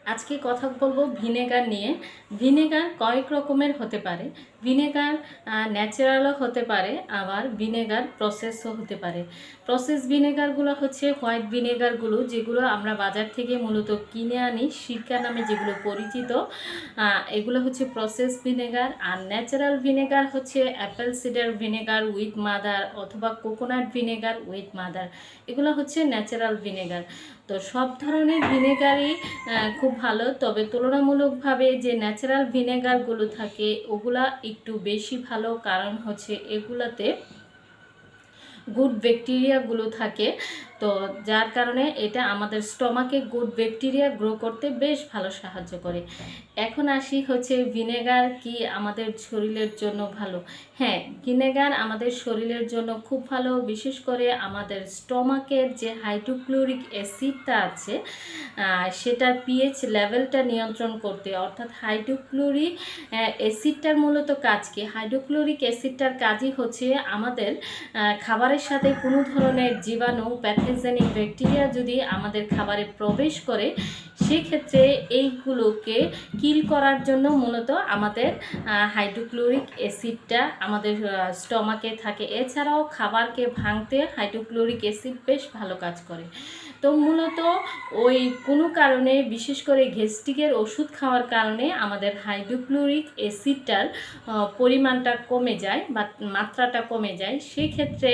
আজকে কথা বলবো ভিনেগার নিয়ে। ভিনেগার কয়েক রকমের হতে পারে। ভিনেগার ন্যাচারালও হতে পারে, আবার ভিনেগার প্রসেসও হতে পারে। প্রসেস ভিনেগারগুলো হচ্ছে হোয়াইট ভিনেগারগুলো, যেগুলো আমরা বাজার থেকে মূলত কিনে আনি, সিরকা নামে যেগুলো পরিচিত। এগুলো হচ্ছে প্রসেস ভিনেগার। আর ন্যাচারাল ভিনেগার হচ্ছে Apple cider vinegar with mother অথবা কোকোনাট ভিনেগার উইথ মাদার। এগুলো হচ্ছে ন্যাচারাল ভিনেগার। তো সব ধরনের ভিনেগারই খুব ভালো, তবে তুলনামূলকভাবে যে ন্যাচারাল ভিনেগারগুলো থাকে ওগুলা একটু বেশি ভালো, কারণ হচ্ছে এগুলাতে গুড ব্যাকটেরিয়াগুলো থাকে। তো যার কারণে এটা আমাদের স্টমাকে গুড ব্যাকটেরিয়া গ্রো করতে বেশ ভালো সাহায্য করে। এখন আসি হচ্ছে ভিনেগার কি আমাদের শরীরের জন্য ভালো। হ্যাঁ, ভিনেগার আমাদের শরীরের জন্য খুব ভালো, বিশেষ করে আমাদের স্টমাকের যে হাইড্রোক্লোরিক অ্যাসিডটা আছে সেটার পিএইচ লেভেলটা নিয়ন্ত্রণ করতে, অর্থাৎ হাইড্রোক্লোরিক অ্যাসিডটার মূলত কাজ কি? হাইড্রোক্লোরিক অ্যাসিডটার কাজই হচ্ছে আমাদের খাবারের সাথে কোনো ধরনের জীবাণু, প্যাথোজেনিক ব্যাকটেরিয়া যদি আমাদের খাবারে প্রবেশ করে, সেক্ষেত্রে এইগুলোকে কিল করার জন্য মূলত আমাদের হাইড্রোক্লোরিক অ্যাসিডটা আমাদের স্টমাকে থাকে। এছাড়াও খাবারকে ভাঙতে হাইড্রোক্লোরিক অ্যাসিড বেশ ভালো কাজ করে। তো মূলত ওই কোনো কারণে, বিশেষ করে গ্যাস্ট্রিকের ওষুধ খাওয়ার কারণে আমাদের হাইড্রোক্লোরিক অ্যাসিডটার পরিমাণটা কমে যায় বা মাত্রাটা কমে যায়। সেক্ষেত্রে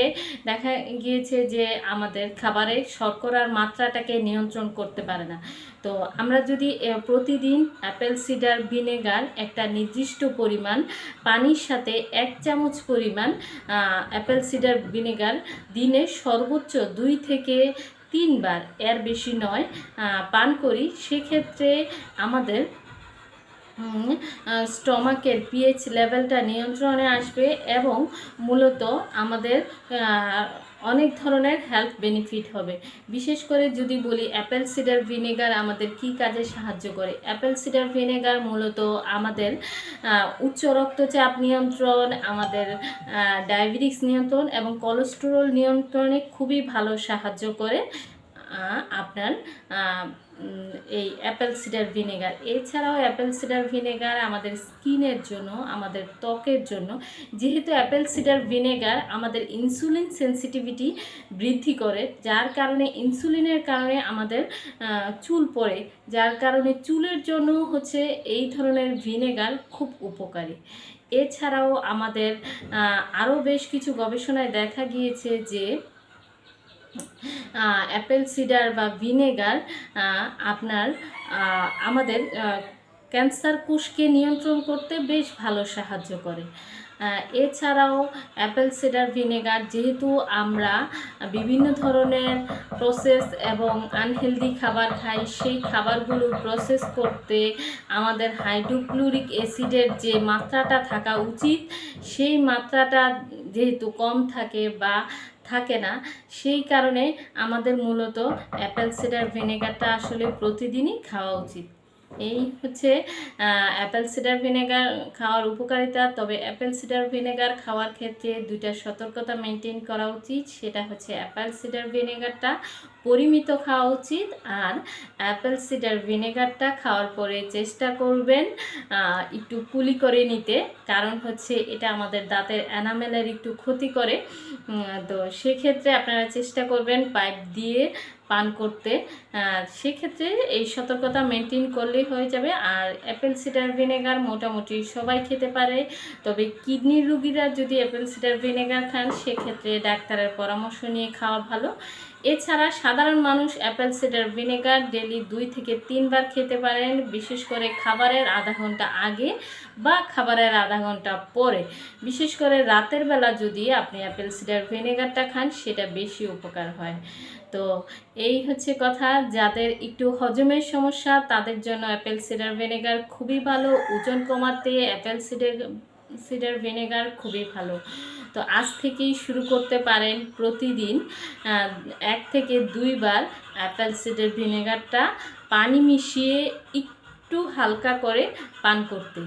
দেখা গিয়েছে যে আমাদের খাবারে শর্করার মাত্রাটাকে নিয়ন্ত্রণ করতে পারে না। তো আমরা যদি প্রতিদিন অ্যাপেল সিডার ভিনেগার একটা নির্দিষ্ট পরিমাণ পানির সাথে 1 চামচ পরিমাণ অ্যাপেল সিডার ভিনেগার দিনে সর্বোচ্চ 2 থেকে 3 বার, এর বেশি নয়, পান করি, সেক্ষেত্রে আমাদের স্টমাকের পিএইচ লেভেলটা নিয়ন্ত্রণে আসবে এবং মূলত আমাদের অনেক ধরনের হেলথ বেনিফিট হবে। বিশেষ করে যদি বলি অ্যাপেল সিডার ভিনেগার আমাদের কি কাজে সাহায্য করে। অ্যাপেল সিডার ভিনেগার মূলত আমাদের উচ্চ রক্তচাপ নিয়ন্ত্রণ, আমাদের ডায়াবেটিস নিয়ন্ত্রণ এবং কোলেস্টেরল নিয়ন্ত্রণে খুবই ভালো সাহায্য করে আপনার এই অ্যাপেল সিডার ভিনেগার। এছাড়াও অ্যাপেল সিডার ভিনেগার আমাদের স্কিনের জন্য, আমাদের ত্বকের জন্য, যেহেতু অ্যাপেল সিডার ভিনেগার আমাদের ইনসুলিন সেন্সিটিভিটি বৃদ্ধি করে, যার কারণে ইনসুলিনের কারণে আমাদের চুল পড়ে, যার কারণে চুলের জন্য হচ্ছে এই ধরনের ভিনেগার খুব উপকারী। এছাড়াও আমাদের আরও বেশ কিছু গবেষণায় দেখা গিয়েছে যে অ্যাপেল সিডার বা ভিনেগার আপনার আমাদের ক্যান্সার কোষকে নিয়ন্ত্রণ করতে বেশ ভালো সাহায্য করে। এছাড়াও অ্যাপেল সিডার ভিনেগার, যেহেতু আমরা বিভিন্ন ধরনের প্রসেস এবং আনহেলদি খাবার খাই, সেই খাবারগুলো প্রসেস করতে আমাদের হাইড্রোক্লোরিক অ্যাসিডের যে মাত্রাটা থাকা উচিত, সেই মাত্রাটা যেহেতু কম থাকে বা থাকে না, সেই কারণে আমাদের মূলত অ্যাপেল সিডার ভিনেগারটা আসলে প্রতিদিনই খাওয়া উচিত। এই হচ্ছে অ্যাপেল সিডার ভিনেগার খাওয়ার উপকারিতা। তবে অ্যাপেল সিডার ভিনেগার খাওয়ার ক্ষেত্রে 2টা সতর্কতা মেনটেন করা উচিত। সেটা হচ্ছে অ্যাপেল সিডার ভিনেগারটা পরিমিত খাওয়া উচিত, আর অ্যাপেল সিডার ভিনেগারটা খাওয়ার পরে চেষ্টা করবেন একটু কুলি করে নিতে, কারণ হচ্ছে এটা আমাদের দাঁতের এনামেলের একটু ক্ষতি করে। তো সেক্ষেত্রে আপনারা চেষ্টা করবেন পাইপ দিয়ে পান করতে। সেক্ষেত্রে এই সতর্কতা মেনটেন করলেই হয়ে যাবে। আর অ্যাপেল সিডার ভিনেগার মোটামুটি সবাই খেতে পারে, তবে কিডনির রুগীরা যদি অ্যাপেল সিডার ভিনেগার খান, সেক্ষেত্রে ডাক্তারের পরামর্শ নিয়ে খাওয়া ভালো। এছাড়া সাধারণ মানুষ অ্যাপেল সিডার ভিনেগার ডেলি 2 থেকে 3 বার খেতে পারেন, বিশেষ করে খাবারের আধা ঘন্টা আগে বা খাবারের আধা ঘন্টা পরে। বিশেষ করে রাতের বেলা যদি আপনি অ্যাপেল সিডার ভিনেগারটা খান, সেটা বেশি উপকার হয়। তো এই হচ্ছে কথা, যাদের একটু হজমের সমস্যা তাদের জন্য অ্যাপেল সিডার ভিনেগার খুবই ভালো। ওজন কমাতে অ্যাপেল সিডার ভিনেগার খুবই ভালো। তো আজ থেকেই শুরু করতে পারেন প্রতিদিন 1 থেকে 2 বার অ্যাপেল সিডার ভিনেগারটা পানি মিশিয়ে একটু হালকা করে পান করতে।